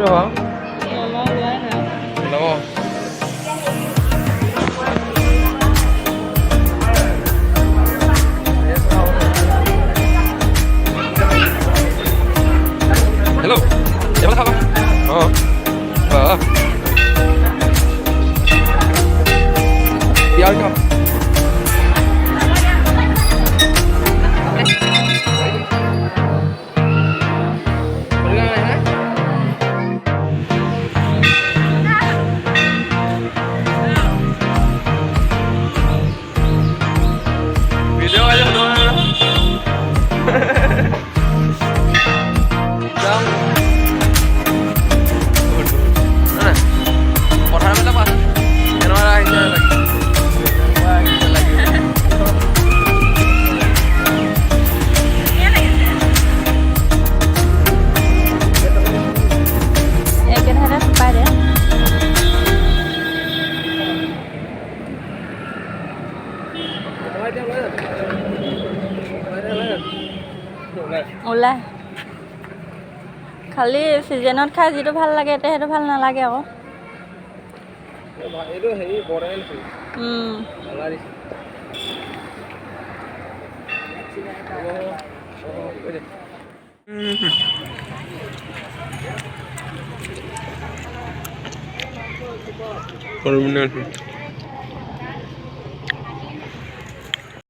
Hello, em có không? Vâng. Đi ơi không? Video aja doang. Dong. Mana? Orang mana pas? Yang mana lagi? Wah, lagi. Ya kan harus pada. ওলাই খালি চিজনত খাই যিটো ভাল লাগে এতিয়া সেইটো ভাল নালাগে আকৌ এইটো হেৰি বৰাই নেকি Permanent.